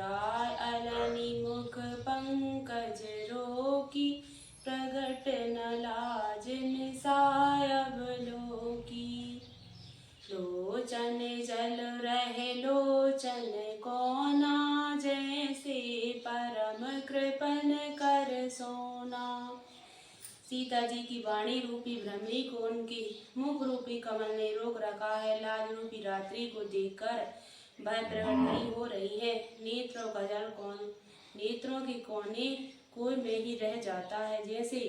जाय अलनि मुख पंकज रोकी, प्रगट न लाज निसाय अवलोकी। लोचन जल रहे लोचन कोना, जैसे परम कृपन कर सोना। सीता जी की वाणी रूपी भ्रमरी को उनके मुख रूपी कमल ने रोक रखा है। लाज रूपी रात्रि को देखकर वह प्रकट नहीं हो रही है। नेत्रों का जल नेत्रों के कोने कोई में ही रह जाता है, जैसे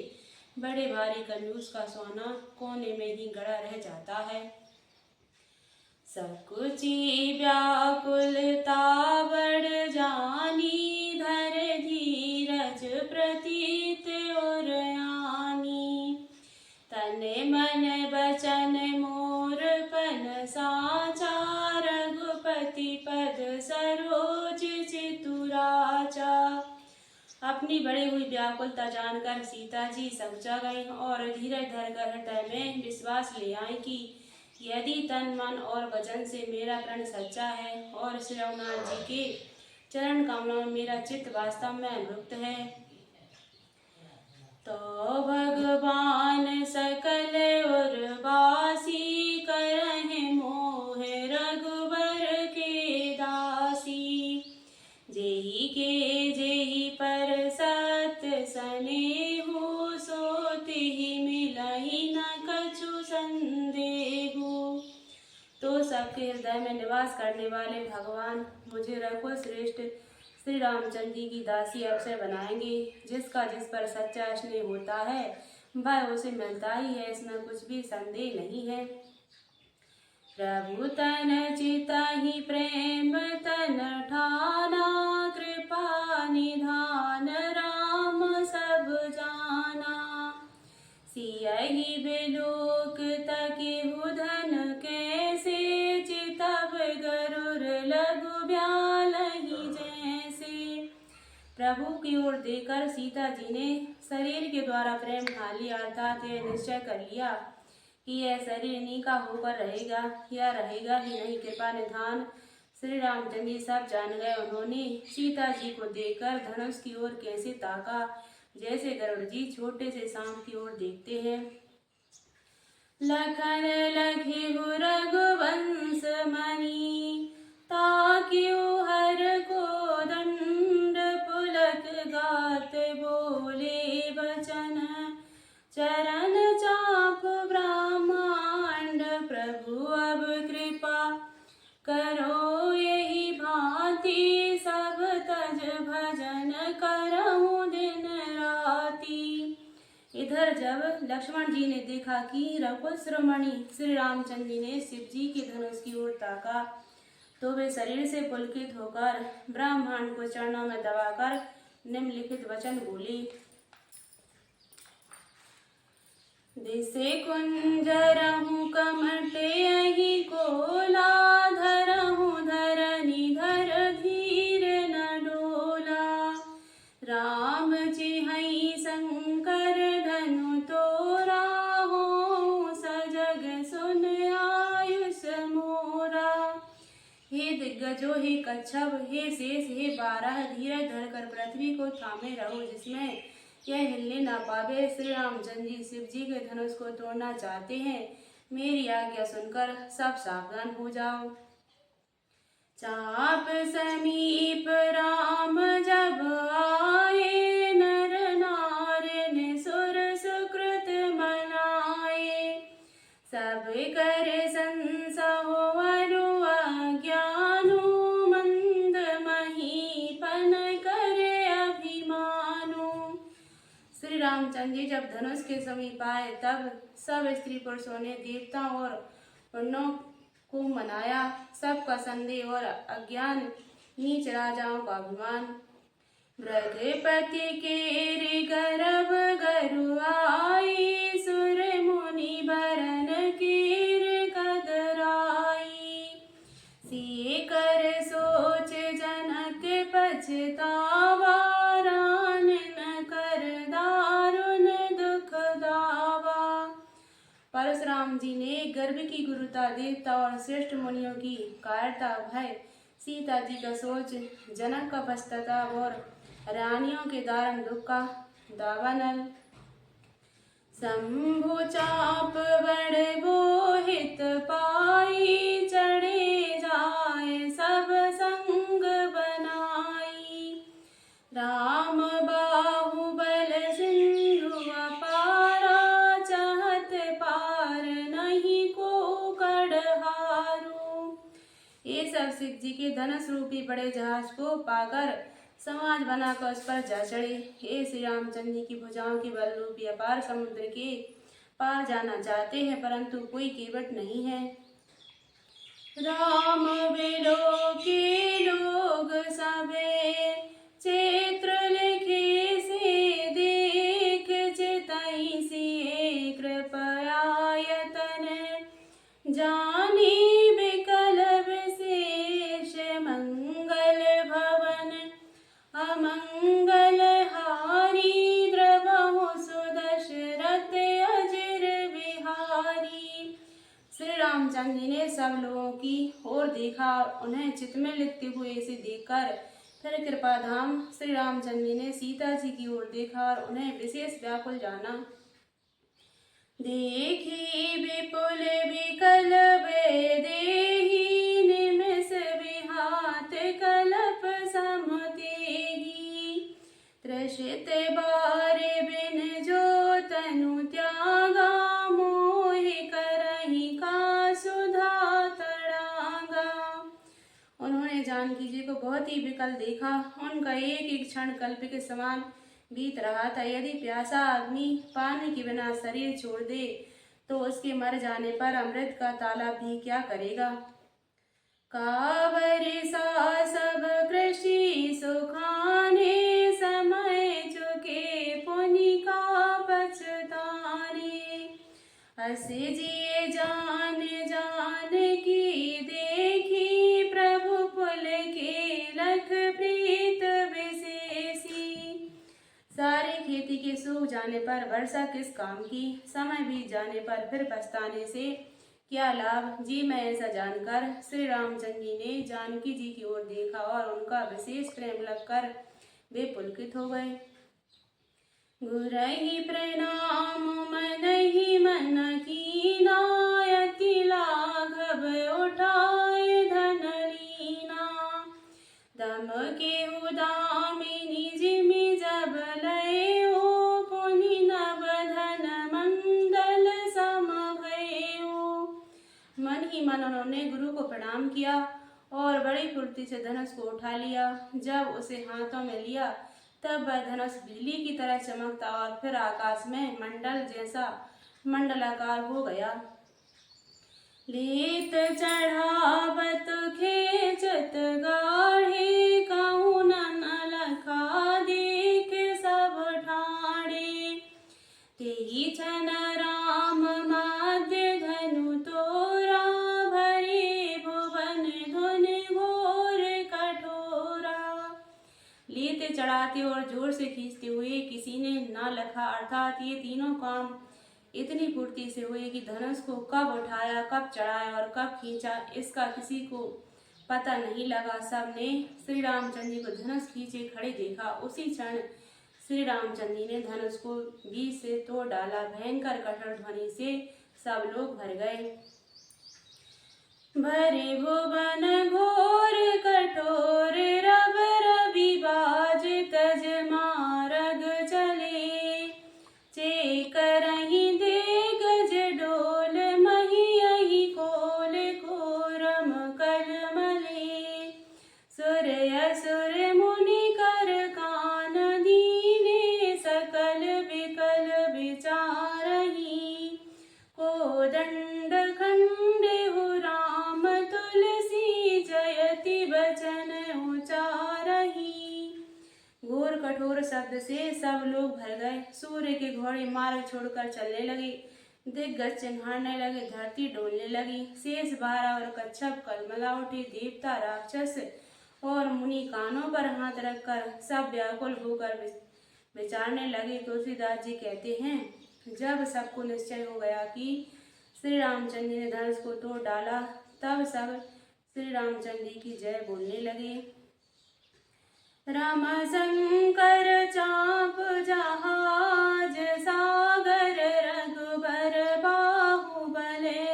बड़े भारी कंजूस का सोना कोने में ही गड़ा रह जाता है। सकुची व्याकुलता बढ़ जानी, धर धीरज प्रतीत और आनी। तन मन बचन मोर पन साचा, रघुपति पद सरोज चितुराचा। अपनी बढ़ी हुई व्याकुलता जानकर सीता जी समझा गई और धीरज धरकर हृदय में विश्वास ले आई कि यदि तन मन और वचन से मेरा प्रण सच्चा है और श्री रघुनाथ जी के चरण कमलों में मेरा चित्त वास्तव में अनुभुक्त है, तो भगवान सकल उर्वासी, करहि मोह रघुबर के दासी। जेहि के जेहि पर सत सनेहु, सो तिहि मिलहि न कछु संदेहु। तो सबके हृदय में निवास करने वाले भगवान मुझे रघुकुल श्रेष्ठ श्री रामचंद्र जी की दासी अवश्य बनाएंगे। जिसका जिस पर सच्चा स्नेह होता है वह उसे मिलता ही है, इसमें कुछ भी संदेह नहीं है। प्रभु तन चितहि प्रेम तन ठाना, कृपा निधान राम सब जाना। सियहि बिलोक तकिहु धन कैसे, चितव गरुर लघु ब्यालहि जैसे। प्रभु की ओर देखकर सीता जी ने शरीर के द्वारा प्रेम खा लिया, अर्थात यह निश्चय कर लिया कि यह शरीर इन्हीं का होकर रहेगा या रहेगा ही नहीं। कृपा निधान श्री रामचंद्र जी सब जान गए। उन्होंने सीता जी को देखकर धनुष की ओर कैसे ताका, जैसे गरुड़ जी छोटे से सांप की ओर देखते हैं। लखन लखिहु रघुवंश मणि, ताकिउ हर को दंड, पुलक गात बोले बचन, चरण चाप ब्रह्मांड। प्रभु अब कृपा करो यही भांति, सब तज भजन करहु दिन राति। इधर जब लक्ष्मण जी ने देखा कि रघुकुल शिरोमणि श्री रामचंद्र जी ने शिव जी के धनुष की ओर ताका, तो वे शरीर से पुलकित होकर ब्रह्मांड को चरणों में दबाकर निम्नलिखित वचन बोले। दिसे कुंजरहु कमटहि कोला, धरहु धरनी धर धीर न डोला। राम चिन्हहि शंकर धनु तोरा, हो सजग सुन आयुष मोरा। हे दिग्गजो, हे कच्छप, हे शेष, हे बारह, धीरज धरकर पृथ्वी को थामे रहो, जिसमें यह हिलने न पावे। श्री रामचंद्र जी शिव जी के धनुष को तोड़ना चाहते हैं। मेरी आज्ञा सुनकर सब सावधान हो जाओ। चाप समीप राम जब आए, नर नार सुर सुकृत मनाए। सब कर संसहो अरु अज्ञानु, मंद महीपन करे अभिमानु। श्री रामचंद्र जी जब धनुष के समीप आए तब सब स्त्री पुरुषों ने देवताओं और उन्नों को मनाया। सबका संदेह और अज्ञान, नीच राजाओं का अभिमान। ब्रजपति के गर्भ गरु आई, सुर मुनि भरन कीर कदराई। सिए कर सोच जनक पछतावा, रान न कर दारुण दुख दावा। परशुराम जी ने गर्भ की गुरुता, देवता और श्रेष्ठ मुनियों की कायरता, भय, सीता जी का सोच, जनक का पश्चाताप और रानियों के दारुण दुख का दावानल। शंभु चाप बड़ बोहित पाई, चढ़े जाए सब संग बनाई। राम बाहुबल सिंधु अपारा, चाहत पार नहीं को कड़हारू। ये सब शिव जी के धनुष रूपी बड़े जहाज को पाकर समाज बनाकर उस पर जा चढ़े। हे श्री रामचंद्र जी की भुजाओं के बल रूपी अपार समुद्र के पार जाना चाहते हैं, परंतु कोई केवट नहीं है। राम बिलो के लोग सबे, क्षेत्र लिखे से देख, चितई से कृपयायतन, जाने बिकल विशेष मंगल भवन, अमंगल हारी द्रवहु सुदशरथ अजिर बिहारी। श्री रामचंद्र जी ने सब लोगों की ओर देखा और उन्हें चित्त में लिखते हुए इसे देखकर फिर कृपा धाम श्री रामचंद्र जी ने सीता जी की ओर देखा और उन्हें विशेष व्याकुल जाना। देखी विपुल विकल देही, निमिष विहात कलप समतेही। त्रसित बार बिन जो तनु त्यागा, मोहि करहि का सुधा तड़ागा। उन्होंने जानकी जी को बहुत ही विकल देखा। उनका एक एक क्षण कल्प के समान बीत रहा था। यदि प्यासा आदमी पानी के बिना शरीर छोड़ दे तो उसके मर जाने पर अमृत का तालाब भी क्या करेगा। कावरिसा सब कृषि सुखाने, समय चुके पुनि का पछताने। अस जिए जान जान की देखी, प्रभु पुल के लख प्रीत विशेषी। सारी खेती के सूख जाने पर वर्षा किस काम की, समय बीत जाने पर फिर पछताने से क्या लाभ। जी मैं ऐसा जानकर श्री रामचंद्र जी ने जानकी जी की ओर देखा और उनका विशेष प्रेम लगकर वे पुलकित हो गए। गुरहि प्रणाम मनहि मन कीना, अति लाघव उठाए धन लीना। दम के उदामिनी जिमि जब लयो, पुनि नव धन मंडल सम भयो। मन ही मन उन्होंने गुरु को प्रणाम किया और बड़ी फुर्ती से धनुष को उठा लिया। जब उसे हाथों में लिया तब वह धनुष बिजली की तरह चमकता और फिर आकाश में मंडल जैसा मंडलाकार हो गया। लेत चढ़ावत खेचत गाढ़े, कहूँ न लखा देख सब ठाणे। तेहि छन राम माध्य धनु तोरा, भरे भुवन धुन घोर कठोरा। लेते चढ़ाते और जोर से खींचते हुए किसी ने न लखा, अर्थात ये तीनों काम इतनी फुर्ती से हुए कि धनुष को कब उठाया, कब चढ़ाया और कब खींचा इसका किसी को पता नहीं लगा। सबने श्री रामचंद्र जी को धनुष खींचे खड़े देखा। उसी क्षण श्री रामचंद्र जी ने धनुष को बीच से तोड़ डाला। भयंकर कठोर ध्वनि से सब लोग भर गए। भरे भुवन घोर कठोर, रब रवि बाज तज मारग चले। चेकरहि दे गज डोल, महियहि कोल कोरम कलमले। सुर असुर मुनि कर कान दीने, सकल विकल विचारहि। कोदंड खंडेहु राम तुलसी, जयति बचन उचारहि। घोर कठोर शब्द से सब लोग भर गए। सूर्य के घोड़े मार्ग छोड़कर चलने लगे, दिग्गज चिन्हारने लगे, धरती डोलने लगी। शेष बारह और कच्छप कलमला उठे। देवता राक्षस और मुनि कानों पर हाथ रखकर सब व्याकुल होकर विचारने लगे। तुलसीदास जी कहते हैं, जब सबको निश्चय हो गया कि श्री रामचंद्र जी ने धनुष को तोड़ डाला, तब सब श्री रामचंद्र जी की जय बोलने लगे। राम शंकर चाप जहाज सागर रघुबर बाहुबले,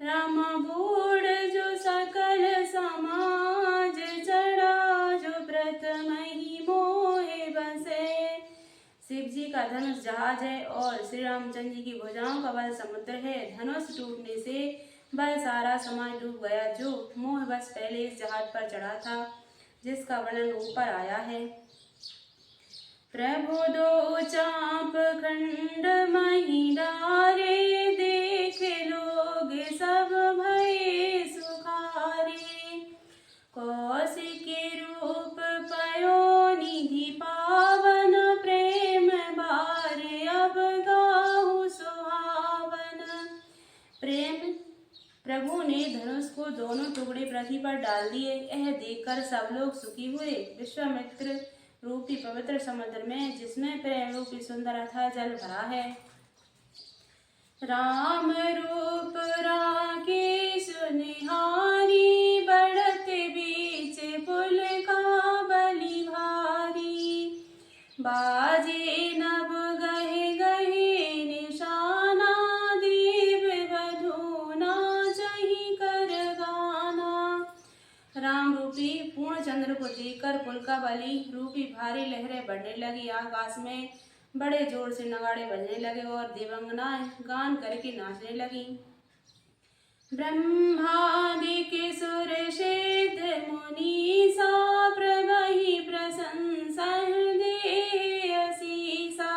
राम बूढ़ जो सकल समाज चढ़ा जो प्रथम ही मोहे बसे। शिव जी का धनुष जहाज है और श्री रामचंद्र जी की भुजाओं का बल समुद्र है। धनुष टूटने से वह सारा समाज डूब गया जो मोह बस पहले इस जहाज पर चढ़ा था, जिसका वर्णन ऊपर आया है। प्रभु दो चाप खंड मही डारे, देख लोग सब भये सुखारे। कौशिकी रूप पयो निधि पावन, प्रेम बारे अब गाहु सुहावन। प्रेम प्रभु ने धनुष को दोनों टुकड़े पृथ्वी पर डाल दिए। यह देखकर सब लोग सुखी हुए। विश्वामित्र रूपी पवित्र समुद्र में, जिसमें प्रेम रूपी सुंदर अथाह जल भरा है, राम रूप राकेश निहारी, बढ़ते बीच पुल का बलि भारी। बाजे नभ गहे गहे निशाना, देव वधू नाचहि कर गाना। राम रूपी पूर्ण चंद्र को देखकर पुल का बलि रूपी भारी लहरें बढ़ने लगी। आकाश में बड़े जोर से नगाड़े बजने लगे और देवांगनाएं गान करके नाचने लगी। ब्रह्मादिक सुर सिद्ध मुनीसा, प्रभहि प्रशंसा दे असीसा।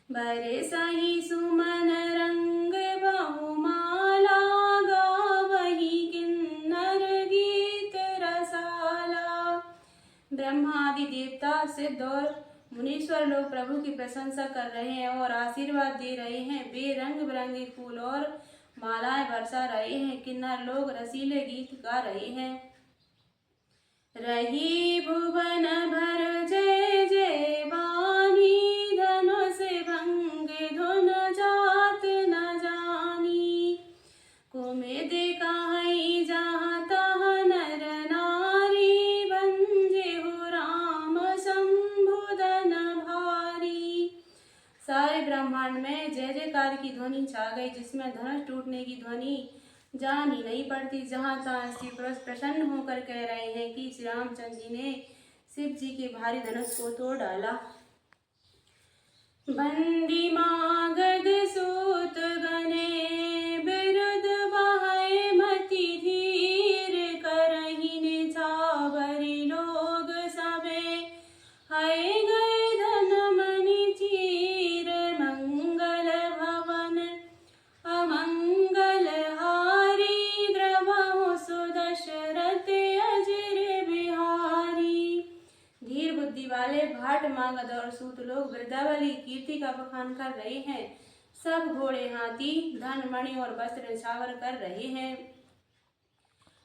बरसहि सुमन रंग बहुमाला, गावहि किन्नर गीत रसाला। ब्रह्मादि देवता सिद्ध और मुनीश्वर लोग प्रभु की प्रशंसा कर रहे हैं और आशीर्वाद दे रहे हैं। वे रंग बिरंगे फूल और मालाएं बरसा रहे हैं। किन्नर लोग रसीले गीत गा रहे हैं। रही भुवन भर जय जय वाणी, धनुष भंग धुन जात न जानी। कुमेद काहि जहाँ तहाँ नर नारी, भंजे हो राम संबुधन भारी। सारे ब्रह्मांड में जय जयकार की ध्वनि छा गई, जिसमें धनुष टूटने की ध्वनि जान ही नहीं पड़ती। जहाँ तहाँ स्त्री पुरुष प्रसन्न होकर कह रहे हैं कि श्री रामचंद्र जी ने शिव जी के भारी धनुष को तोड़ डाला। बंदी मागध सूत गने, बिरुद बहाए मति धीर, करहि निछावरि लोग सबे, हाय गए धन मणि चीर। मंगल भवन अमंगल हारी, द्रवहु सुदशरथ अजिर बिहारी। धीर बुद्धि वाले भाट मागध और सूत लोग वृद्धावली कीर्ति का बखान कर रहे हैं। सब घोड़े हाथी धन मणि और वस्त्र निछावर कर रहे हैं।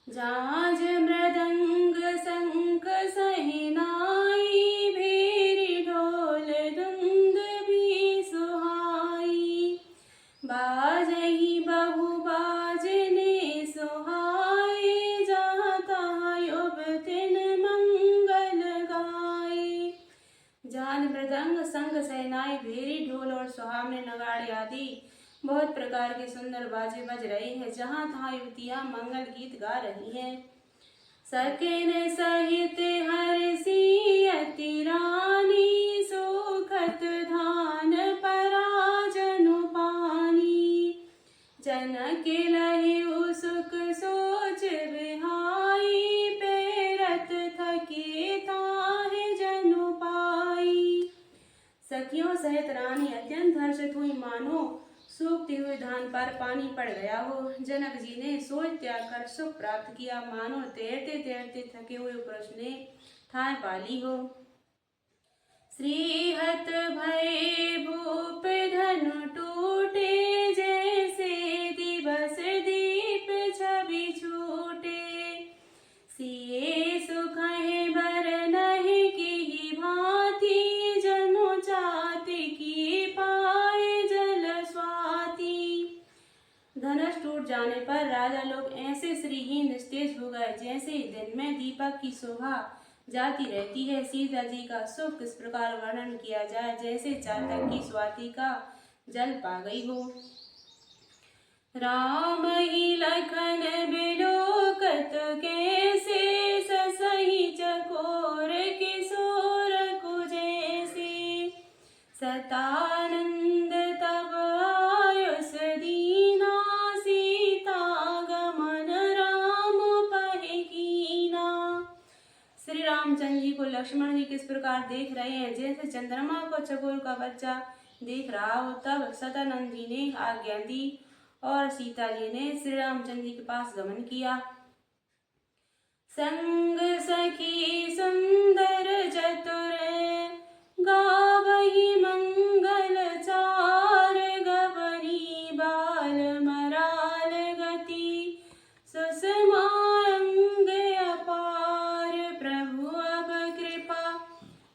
जाज मृदंग शंख सहनाई, भेरी ढोल दुंदुभि सुहाई। बाजहि बहु बाजने सुहाए, जहाँ तहाँ युवतिन मंगल गाए। जान मृदंग शंख सहनाई भेरी ढोल और सुहावने नगाड़े आदि बहुत प्रकार के सुंदर बाजे बज रहे हैं। जहाँ तहाँ युवतियाँ मंगल गीत गा रही हैं। सकेन सहित हर्षि अति रानी, सुखत धान पराजनु पानी। जनक लहि उसुक सोच बिहाई, पेरत थके ताहि जनु पाई। सखियों सहित रानी अत्यंत हर्षित हुई, मानो सूखते हुए धान पर पानी पड़ गया हो। जनक जी ने सोच त्याग कर सुख प्राप्त किया, मानो तैरते तैरते थके हुए पुरुष ने ठाय पा ली हो। श्रीहत भय भूप धनु टूटे, जैसे दिवस दीप छवि छूटे। सिए सुखहि बर नहि की भांति, जनु चाति की पाए जल स्वाति। धनुष टूट जाने पर राजा लोग ऐसे श्रीहीन निस्तेज हो गए जैसे दिन में दीपक की शोभा जाती रहती है। सीता जी का सुख किस प्रकार वर्णन किया जाए, जैसे चातक की स्वाति का जल पा गई हो। राम ही लखन बिलोकत कैसे, ससहि चकोर किशोर कुजैसे। सतानंद तब आयुष दीना, सीता गमन राम पहि कीना। श्री रामचंद्र जी को लक्ष्मण जी किस प्रकार देख रहे हैं, जैसे चंद्रमा को चकोर का बच्चा देख रहा हो। तब सतानंद जी ने आज्ञा दी और सीता जी ने श्री रामचंद्र जी के पास गमन किया। संग सखी सुंदर चतुर, गावही मंगल चार। गवनी बाल मराल गति, सुषमा अंग अपार। प्रभु अब कृपा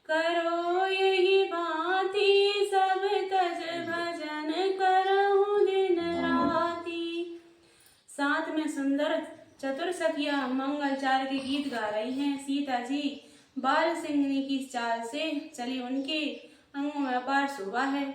करो यही भांति, सब तज भजन करहु दिन राति। साथ में सुंदर चतुर सखियां मंगलचार के गीत गा रही हैं। सीता जी बाल सिंहनी की चाल से चली, उनके अंगों में अपार शोभा है।